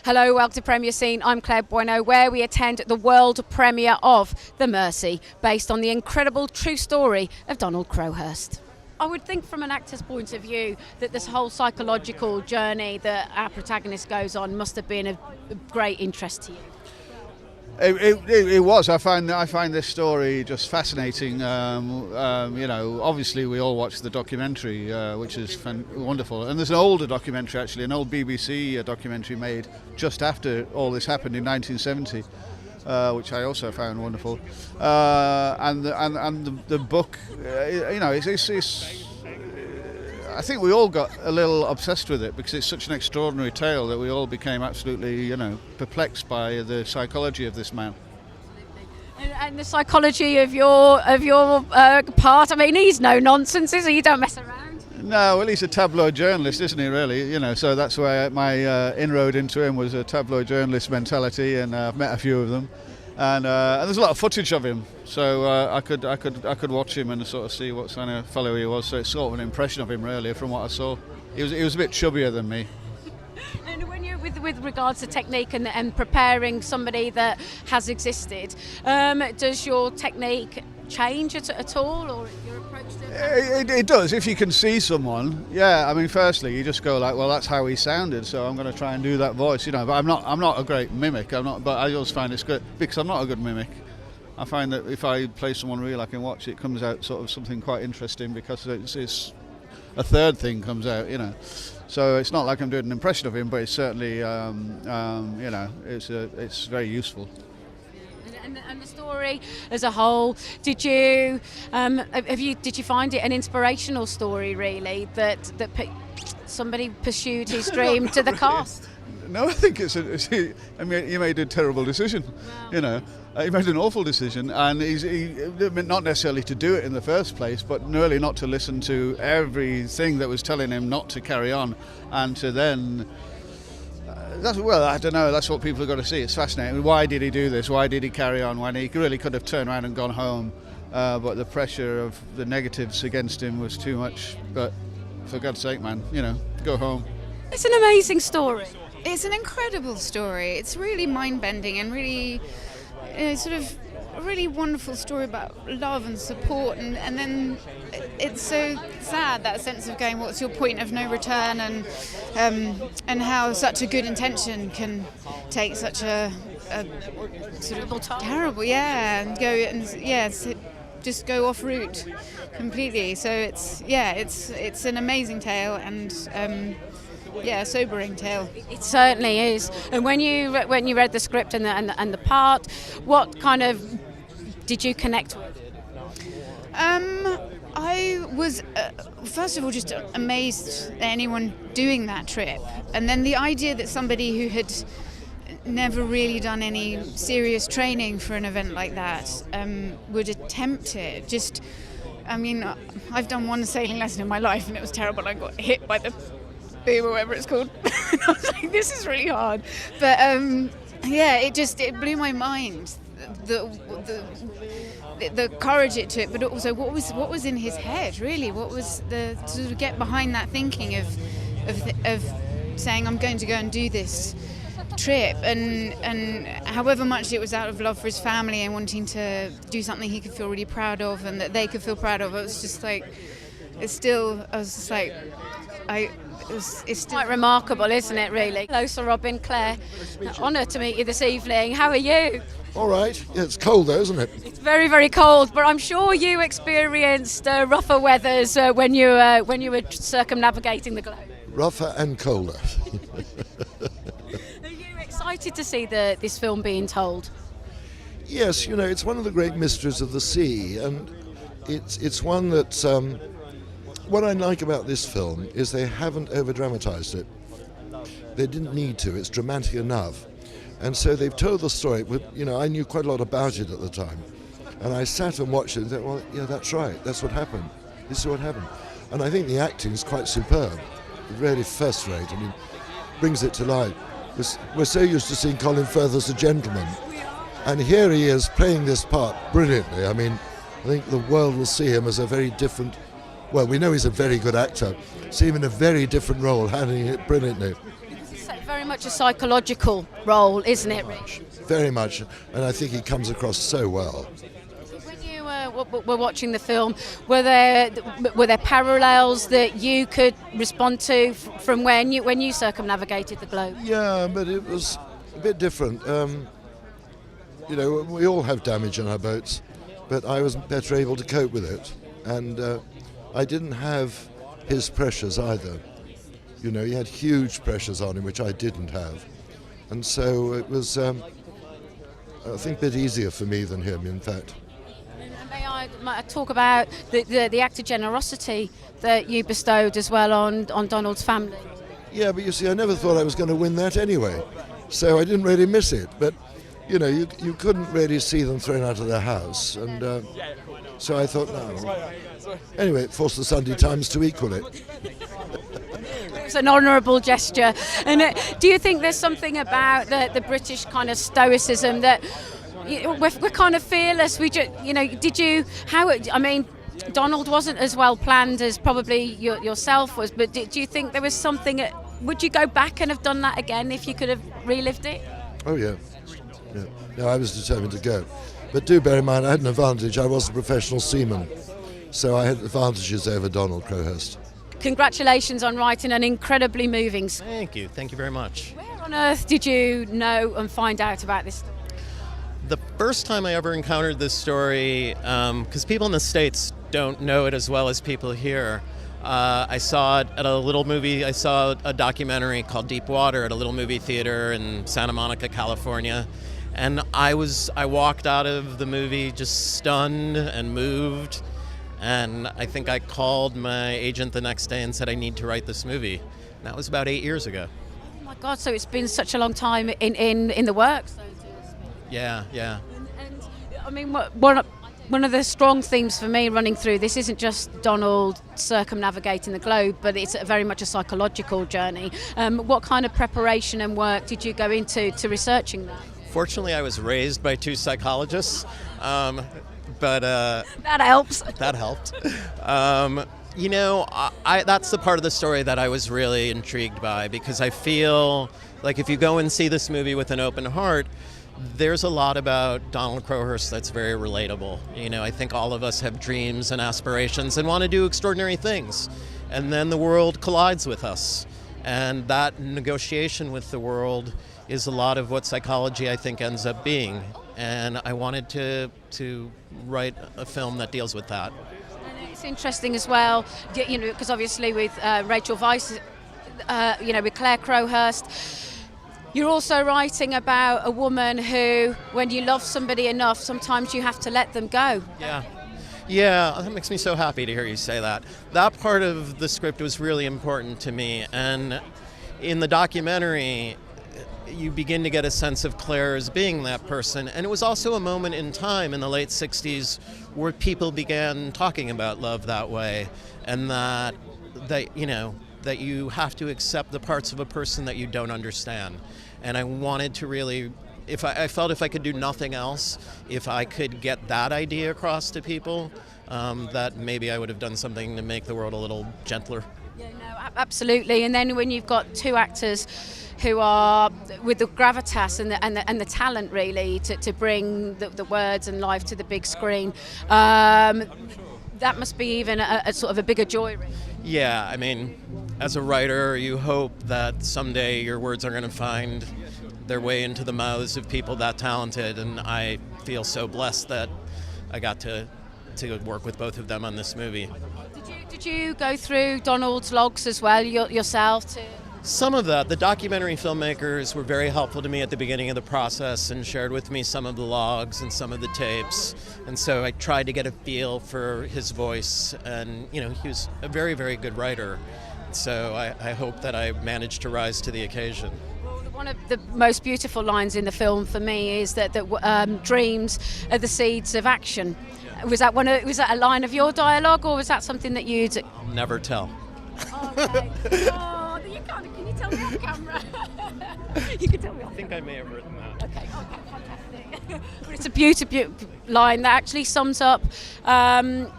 Hello, welcome to Premier Scene. I'm Claire Bueno, where we attend the world premiere of The Mercy, based on the incredible true story of Donald Crowhurst. I would think from an actor's point of view that this whole psychological journey that our protagonist goes on must have been of great interest to you. It was. I find this story just fascinating. Obviously we all watched the documentary, which is wonderful. And there's an older documentary, actually, an old BBC documentary made just after all this happened in 1970, which I also found wonderful. And the book, I think we all got a little obsessed with it because it's such an extraordinary tale that we all became absolutely, perplexed by the psychology of this man. And the psychology of your part. I mean, he's no nonsense, is he? You don't mess around. No, well, he's a tabloid journalist, isn't he? Really, so that's why my inroad into him was a tabloid journalist mentality, and I've met a few of them. And there's a lot of footage of him, so I could watch him and sort of see what kind of fellow he was. So it's sort of an impression of him, really, from what I saw. He was a bit chubbier than me. And when you're with regards to technique and preparing somebody that has existed, does your technique change at all, or your approach to it? It does, if you can see someone. Yeah, I mean, firstly, you just go like, well, that's how he sounded, so I'm going to try and do that voice, But I'm not a great mimic. But I always find it's good because I'm not a good mimic. I find that if I play someone real, I can watch it comes out sort of something quite interesting because it's a third thing comes out, So it's not like I'm doing an impression of him, but it's certainly, it's very useful. And the story as a whole, did you find it an inspirational story, really, that somebody pursued his dream to the cast? No, I think he made a terrible decision. Wow. He made an awful decision, and he not necessarily to do it in the first place, but really not to listen to everything that was telling him not to carry on, and to then. I don't know, that's what people have got to see. It's fascinating. Why did he do this? Why did he carry on when he really could have turned around and gone home? But the pressure of the negatives against him was too much. But for God's sake, man, go home. It's an amazing story. It's an incredible story. It's really mind-bending and really sort of a really wonderful story about love and support, and then it's so sad, that sense of going, what's your point of no return, and how such a good intention can take such a sort of terrible, and just go off route completely. So it's an amazing tale, and a sobering tale. It certainly is. And when you read the script and the part, what kind of did you connect with? I was first of all just amazed at anyone doing that trip, and then the idea that somebody who had never really done any serious training for an event like that would attempt it. I've done one sailing lesson in my life and it was terrible. I got hit by the boom or whatever it's called. I was like, this is really hard. But it blew my mind. The courage it took, but also what was in his head, really. What was the to sort of get behind that thinking of saying, I'm going to go and do this trip, and however much it was out of love for his family and wanting to do something he could feel really proud of and that they could feel proud of. It was just like, it's quite remarkable, isn't it, really? Hello, Sir Robin, Claire. Honour to meet you this evening. How are you? All right. Yeah, it's cold though, isn't it? It's very, very cold, but I'm sure you experienced rougher weathers when you were circumnavigating the globe. Rougher and colder. Are you excited to see this film being told? Yes, it's one of the great mysteries of the sea, and it's one that. What I like about this film is they haven't over-dramatised it. They didn't need to. It's dramatic enough. And so they've told the story. I knew quite a lot about it at the time. And I sat and watched it and said, well, yeah, that's right. That's what happened. This is what happened. And I think the acting is quite superb. Really first rate. Brings it to life. We're so used to seeing Colin Firth as a gentleman. And here he is playing this part brilliantly. I think the world will see him as a very different... Well, we know he's a very good actor. See him in a very different role, handling it brilliantly. It's very much a psychological role, isn't it, Rich? Very much, and I think he comes across so well. When you were watching the film, were there parallels that you could respond to from when you circumnavigated the globe? Yeah, but it was a bit different. We all have damage on our boats, but I was better able to cope with it, and I didn't have his pressures either. He had huge pressures on him, which I didn't have, and so it was, I think, a bit easier for me than him, in fact. May I talk about the act of generosity that you bestowed as well on Donald's family? Yeah, but you see, I never thought I was going to win that anyway, so I didn't really miss it. But you couldn't really see them thrown out of their house, and so I thought, no. Anyway, it forced the Sunday Times to equal it. It was an honourable gesture. And do you think there's something about the British kind of stoicism that we're kind of fearless? Donald wasn't as well planned as probably yourself was, but do you think there was something? Would you go back and have done that again if you could have relived it? Oh yeah. No, I was determined to go. But do bear in mind, I had an advantage. I was a professional seaman, so I had advantages over Donald Crowhurst. Congratulations on writing an incredibly moving story. Thank you very much. Where on earth did you know and find out about this story? The first time I ever encountered this story, because people in the States don't know it as well as people here, I saw it at a little movie. I saw a documentary called Deep Water at a little movie theater in Santa Monica, California. And I walked out of the movie just stunned and moved. And I think I called my agent the next day and said, I need to write this movie. And that was about 8 years ago. Oh my God, so it's been such a long time in the works, so to speak. Yeah. And I mean, one of the strong themes for me running through this isn't just Donald circumnavigating the globe, but it's very much a psychological journey. What kind of preparation and work did you go into researching that? Fortunately, I was raised by 2 psychologists, but that helps. That helped. That's the part of the story that I was really intrigued by, because I feel like if you go and see this movie with an open heart, there's a lot about Donald Crowhurst that's very relatable. I think all of us have dreams and aspirations and want to do extraordinary things, and then the world collides with us, and that negotiation with the world is a lot of what psychology, I think, ends up being. And I wanted to write a film that deals with that. And it's interesting as well, because obviously with Rachel Weisz, with Claire Crowhurst, you're also writing about a woman who, when you love somebody enough, sometimes you have to let them go. Yeah, that makes me so happy to hear you say that. That part of the script was really important to me. And in the documentary, you begin to get a sense of Claire as being that person. And it was also a moment in time in the late 60s where people began talking about love that way, and that you have to accept the parts of a person that you don't understand. And I wanted to really, I felt if I could do nothing else, if I could get that idea across to people, that maybe I would have done something to make the world a little gentler. Yeah, no, absolutely. And then when you've got 2 actors who are with the gravitas and the talent really to bring the words and life to the big screen, that must be even a sort of a bigger joy, really. Yeah, I mean, as a writer, you hope that someday your words are going to find their way into the mouths of people that talented, and I feel so blessed that I got to work with both of them on this movie. Did you go through Donald's logs as well yourself? Some of that. The documentary filmmakers were very helpful to me at the beginning of the process and shared with me some of the logs and some of the tapes. And so I tried to get a feel for his voice. And, he was a very, very good writer. So I hope that I managed to rise to the occasion. One of the most beautiful lines in the film for me is that dreams are the seeds of action. Was that a line of your dialogue, or was that something that you'd... I'll never tell. Okay. Can you tell me off camera? You can tell me off. I think I may have written that. Okay, fantastic. But it's a beautiful line that actually sums up not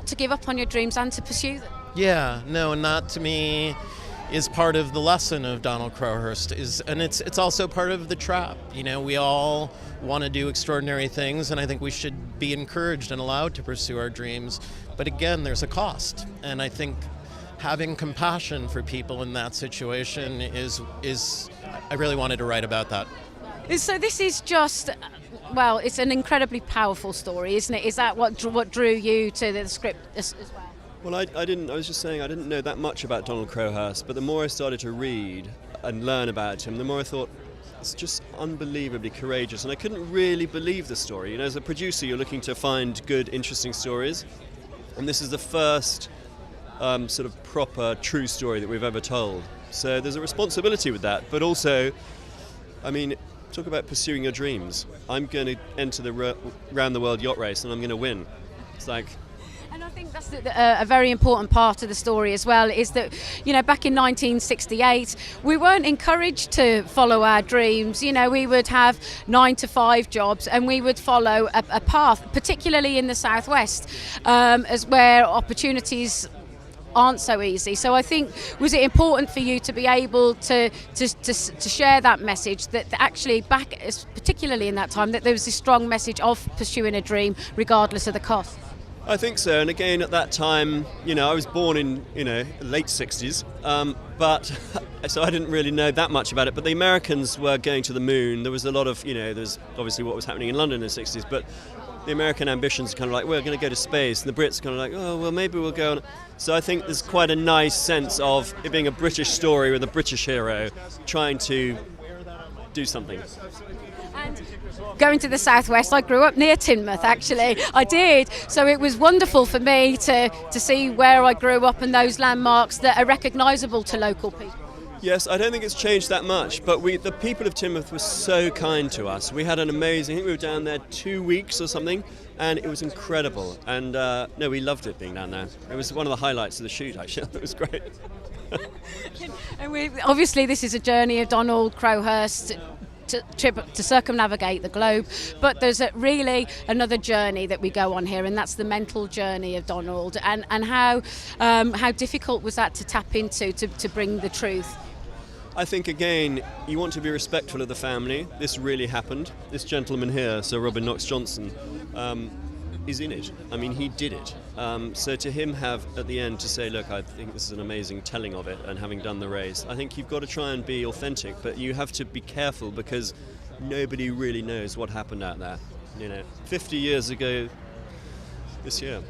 to give up on your dreams and to pursue them. Yeah, no, and that to me is part of the lesson of Donald Crowhurst, and it's also part of the trap. You know, we all want to do extraordinary things, and I think we should be encouraged and allowed to pursue our dreams. But again, there's a cost, and I think having compassion for people in that situation is I really wanted to write about that. So this is just, well, it's an incredibly powerful story, isn't it? Is that what drew you to the script as well? Well, I was just saying I didn't know that much about Donald Crowhurst, but the more I started to read and learn about him, the more I thought it's just unbelievably courageous, and I couldn't really believe the story. You know, as a producer, you're looking to find good, interesting stories, and this is the first sort of proper, true story that we've ever told. So there's a responsibility with that, but also, I mean, talk about pursuing your dreams. I'm going to enter the round the world yacht race, and I'm going to win. It's like... And I think that's a very important part of the story as well, is that, you know, back in 1968, we weren't encouraged to follow our dreams. You know, we would have 9-to-5 jobs, and we would follow a path, particularly in the southwest, as where opportunities aren't so easy. So I think, was it important for you to be able to share that message, that actually back, particularly in that time, that there was this strong message of pursuing a dream regardless of the cost? I think so, and again at that time, you know, I was born in, you know, late 60s, but so I didn't really know that much about it, but the Americans were going to the moon. There was a lot of, you know, there's obviously what was happening in London in the 60s, but the American ambitions are kind of like, we're going to go to space, and the Brits are kind of like, oh, well, maybe we'll go on. So I think there's quite a nice sense of it being a British story with a British hero trying to do something. And going to the southwest, I grew up near Teignmouth, actually. I did. So it was wonderful for me to see where I grew up and those landmarks that are recognisable to local people. Yes, I don't think it's changed that much, but the people of Teignmouth were so kind to us. We had an amazing, I think we were down there 2 weeks or something, and it was incredible. And no, we loved it being down there. It was one of the highlights of the shoot, actually. It was great. And obviously this is a journey of Donald Crowhurst to circumnavigate the globe, but there's really another journey that we go on here, and that's the mental journey of Donald, and how difficult was that to tap into to bring the truth? I think, again, you want to be respectful of the family. This really happened. This gentleman here, Sir Robin Knox-Johnston, is in it. I mean, he did it. So to him have, at the end, to say, look, I think this is an amazing telling of it, and having done the race, I think you've got to try and be authentic, but you have to be careful because nobody really knows what happened out there. You know, 50 years ago this year.